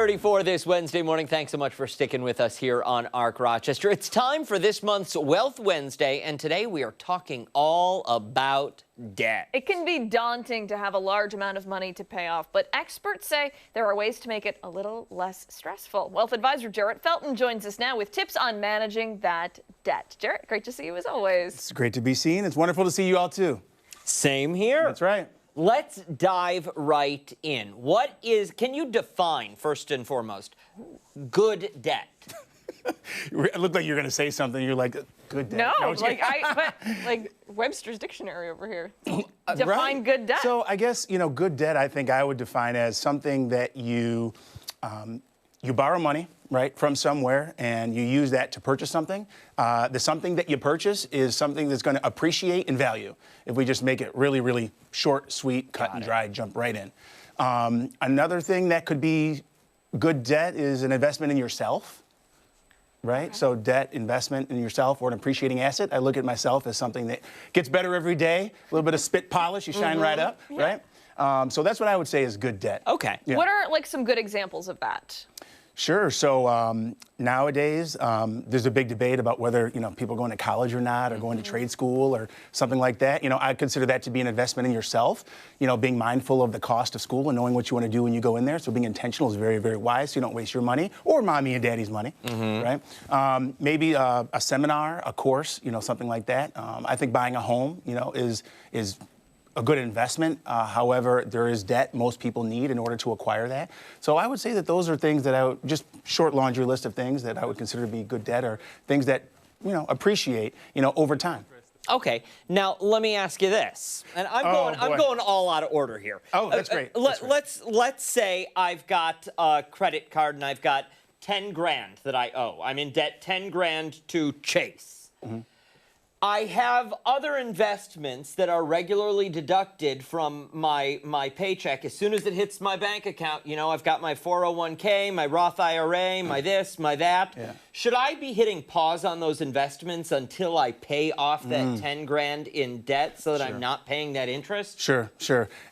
6:34 this Wednesday morning. Thanks so much for sticking with us here on FOX Rochester. It's time for this month's Wealth Wednesday, and today we are talking all about debt. It can be daunting to have a large amount of money to pay off, but experts say there are ways to make it a little less stressful. Wealth advisor Jarrett Felton joins us now with tips on managing that debt. Jarrett, great to see you as always. It's great to be seen. It's wonderful to see you all too. Same here. That's right. Let's dive right in. Can you define, first and foremost, good debt? It looked like you were going to say something. You're like, good debt. No, like Webster's dictionary over here. Define Right. good debt. So I guess, good debt, I think I would define as something that you borrow money, right, from somewhere, and you use that to purchase something. The something that you purchase is something that's going to appreciate in value. If we just make it really, really short, sweet, cut and dry, jump right in. Another thing that could be good debt is an investment in yourself, right? Okay. So debt, investment in yourself, or an appreciating asset. I look at myself as something that gets better every day. A little bit of spit polish, you shine right up, right? So that's what I would say is good debt. Okay. Yeah. What are some good examples of that? Sure. So nowadays, there's a big debate about whether people going to college or not, or going to trade school or something like that. I consider that to be an investment in yourself. Being mindful of the cost of school and knowing what you want to do when you go in there. So being intentional is very, very wise. So you don't waste your money or mommy and daddy's money, right? Maybe a seminar, a course, something like that. I think buying a home, is a good investment. However, there is debt most people need in order to acquire that. So I would say that those are things that I would, just short laundry list of things that I would consider to be good debt, or things that, appreciate, over time. Okay, now let me ask you this, and I'm going all out of order here. Oh, that's great. Let's say I've got a credit card and I've got 10 grand that I owe. I'm in debt 10 grand to Chase. I have other investments that are regularly deducted from my paycheck. As soon as it hits my bank account, I've got my 401k, my Roth IRA, my this, my that. Yeah. Should I be hitting pause on those investments until I pay off that 10 grand in debt so that I'm not paying that interest? Sure.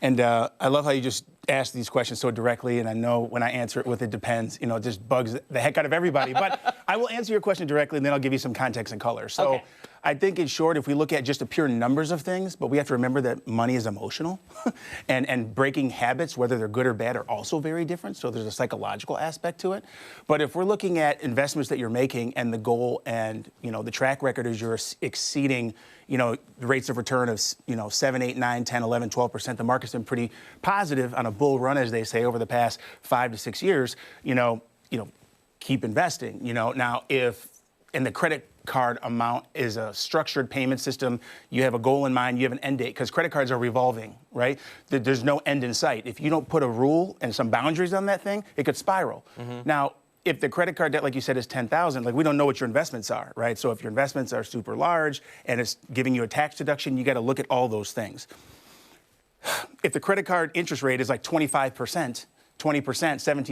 And I love how you just ask these questions so directly, and I know when I answer it with "it depends," it just bugs the heck out of everybody. But I will answer your question directly, and then I'll give you some context and color. So okay. I think, in short, if we look at just the pure numbers of things, but we have to remember that money is emotional, and breaking habits, whether they're good or bad, are also very different. So there's a psychological aspect to it. But if we're looking at investments that you're making, and the goal and the track record is you're exceeding the rates of return of 7, 8, 9, 10, 11, 12%. The market's been pretty positive on a bull run, as they say, over the past 5 to 6 years. Keep investing. Now if the credit card amount is a structured payment system, you have a goal in mind, you have an end date, because credit cards are revolving, right? There's no end in sight. If you don't put a rule and some boundaries on that thing, it could spiral. Now, if the credit card debt, like you said, is $10,000, we don't know what your investments are, right? So if your investments are super large and it's giving you a tax deduction, you got to look at all those things. If the credit card interest rate is like 25%, 20%,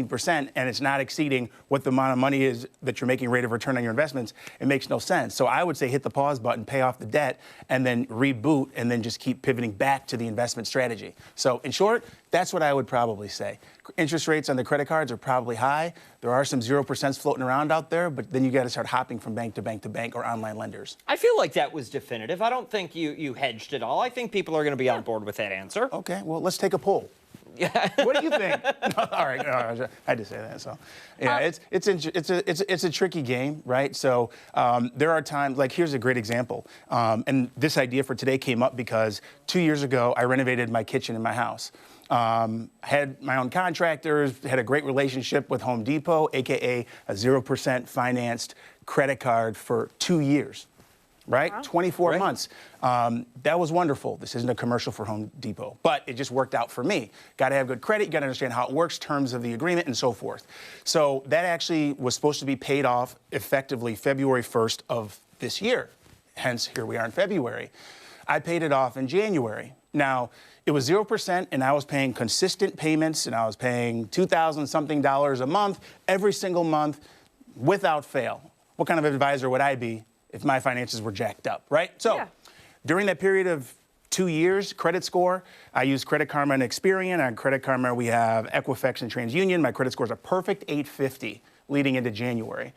17%, and it's not exceeding what the amount of money is that you're making rate of return on your investments, it makes no sense. So I would say hit the pause button, pay off the debt, and then reboot, and then just keep pivoting back to the investment strategy. So in short, that's what I would probably say. Interest rates on the credit cards are probably high. There are some 0% floating around out there, but then you got to start hopping from bank to bank to bank or online lenders. I feel like that was definitive. I don't think you hedged at all. I think people are going to be on board with that answer. Okay, well, let's take a poll. Yeah. What do you think? All right, I had to say that. So, yeah, it's a tricky game, right? So there are times, like here's a great example, and this idea for today came up because 2 years ago I renovated my kitchen in my house. Had my own contractors, had a great relationship with Home Depot, aka a 0% financed credit card for 2 years. Right? Wow. 24 months. That was wonderful. This isn't a commercial for Home Depot, but it just worked out for me. Got to have good credit. You got to understand how it works, terms of the agreement, and so forth. So that actually was supposed to be paid off effectively February 1st of this year. Hence, here we are in February. I paid it off in January. Now, it was 0%, and I was paying consistent payments, and I was paying $2,000-something a month, every single month, without fail. What kind of advisor would I be if my finances were jacked up, right? So during that period of 2 years credit score. I use Credit Karma and Experian. On Credit Karma, we have Equifax and TransUnion. My credit score is a perfect 850 leading into January.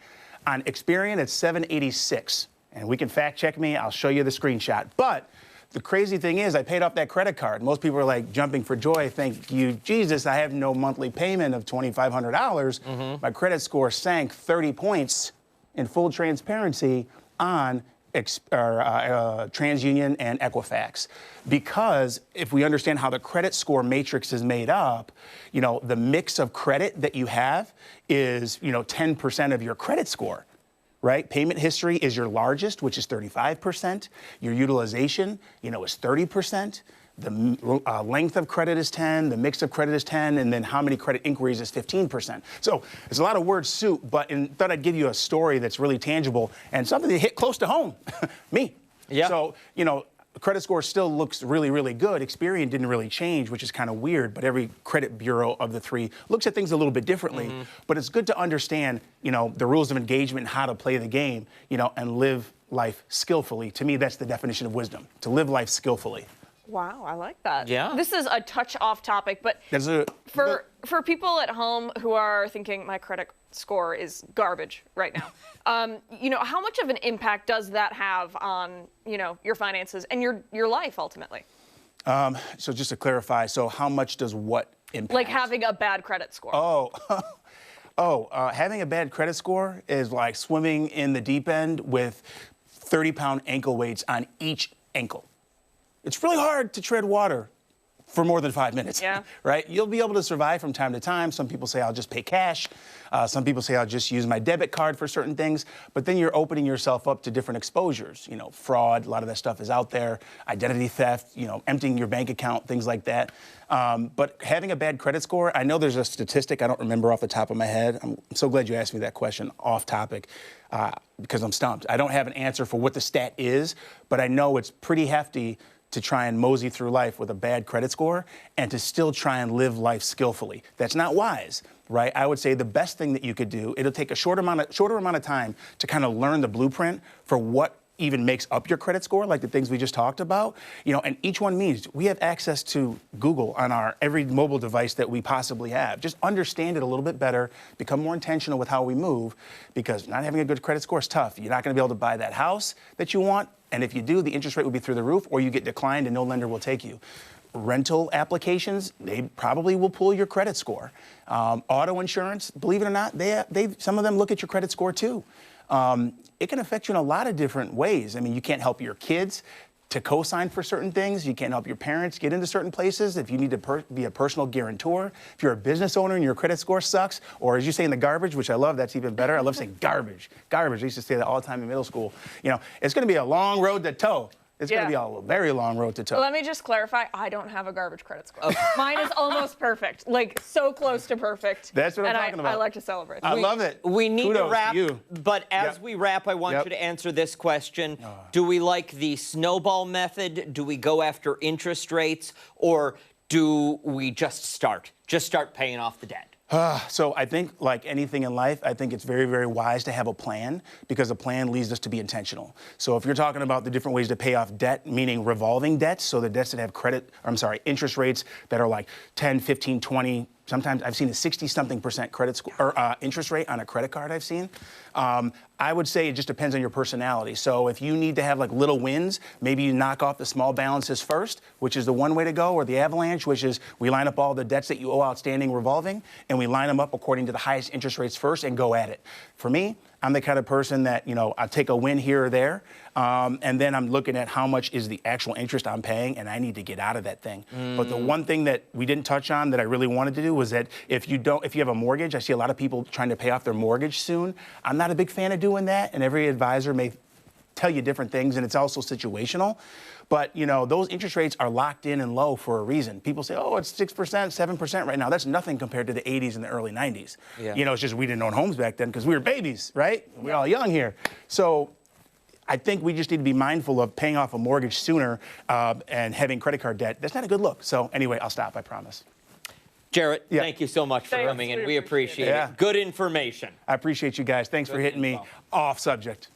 On Experian, it's 786. And we can fact check me. I'll show you the screenshot. But the crazy thing is, I paid off that credit card. Most people are like jumping for joy. Thank you, Jesus. I have no monthly payment of $2,500. My credit score sank 30 points in full transparency on TransUnion and Equifax. Because if we understand how the credit score matrix is made up, the mix of credit that you have is, 10% of your credit score. Right? Payment history is your largest, which is 35%. Your utilization, is 30%. The length of credit is 10, the mix of credit is 10, and then how many credit inquiries is 15%. So it's a lot of word soup, but I thought I'd give you a story that's really tangible and something that hit close to home. Me. Yeah. So, credit score still looks really, really good. Experian didn't really change, which is kind of weird, but every credit bureau of the three looks at things a little bit differently. But it's good to understand, the rules of engagement and how to play the game, and live life skillfully. To me, that's the definition of wisdom, to live life skillfully. Wow, I like that. Yeah. This is a touch off topic, but for people at home who are thinking my credit score is garbage right now, how much of an impact does that have on, your finances and your life ultimately? So just to clarify, so how much does what impact? Like having a bad credit score. Having a bad credit score is like swimming in the deep end with 30-pound ankle weights on each ankle. It's really hard to tread water for more than 5 minutes, right? You'll be able to survive from time to time. Some people say, I'll just pay cash. Some people say, I'll just use my debit card for certain things. But then you're opening yourself up to different exposures. Fraud, a lot of that stuff is out there. Identity theft, emptying your bank account, things like that. But having a bad credit score, I know there's a statistic I don't remember off the top of my head. I'm so glad you asked me that question off topic because I'm stumped. I don't have an answer for what the stat is, but I know it's pretty hefty to try and mosey through life with a bad credit score and to still try and live life skillfully. That's not wise, right? I would say the best thing that you could do, it'll take a shorter amount of time to kind of learn the blueprint for what even makes up your credit score, like the things we just talked about, and each one means we have access to Google on our every mobile device that we possibly have. Just understand it a little bit better, become more intentional with how we move, because not having a good credit score is tough. You're not going to be able to buy that house that you want, and if you do, the interest rate will be through the roof, or you get declined and no lender will take you. Rental applications, they probably will pull your credit score. Auto insurance, believe it or not, some of them look at your credit score too. It can affect you in a lot of different ways. I mean, you can't help your kids to co-sign for certain things. You can't help your parents get into certain places if you need to be a personal guarantor. If you're a business owner and your credit score sucks, or as you say in the garbage, which I love, that's even better. I love saying garbage. Garbage. I used to say that all the time in middle school. It's going to be a long road to tow. It's going to be a very long road to tow. Let me just clarify. I don't have a garbage credit score. Mine is almost perfect, like so close to perfect. That's what I'm talking about. I like to celebrate. I love it. We need Kudos to wrap, to you. but as we wrap, I want you to answer this question. Do we like the snowball method? Do we go after interest rates? Or do we just start paying off the debt? So I think, like anything in life, I think it's very, very wise to have a plan because a plan leads us to be intentional. So if you're talking about the different ways to pay off debt, meaning revolving debts, so the debts that have interest rates that are like 10, 15, 20, sometimes I've seen a 60-something% credit score or interest rate on a credit card I've seen. I would say it just depends on your personality. So if you need to have like little wins, maybe you knock off the small balances first, which is the one way to go, or the avalanche, which is we line up all the debts that you owe outstanding revolving, and we line them up according to the highest interest rates first and go at it. For me, I'm the kind of person that, I take a win here or there, and then I'm looking at how much is the actual interest I'm paying, and I need to get out of that thing. But the one thing that we didn't touch on that I really wanted to do was that if you have a mortgage, I see a lot of people trying to pay off their mortgage soon. I'm not a big fan of doing that, and every advisor may tell you different things, and it's also situational. But, those interest rates are locked in and low for a reason. People say, oh, it's 6%, 7% right now. That's nothing compared to the 80s and the early 90s. Yeah. It's just we didn't own homes back then because we were babies, right? We're all young here. So I think we just need to be mindful of paying off a mortgage sooner and having credit card debt. That's not a good look. So anyway, I'll stop, I promise. Jarrett, thank you so much for coming in. We appreciate it. Good information. I appreciate you guys. Thanks for hitting me off subject.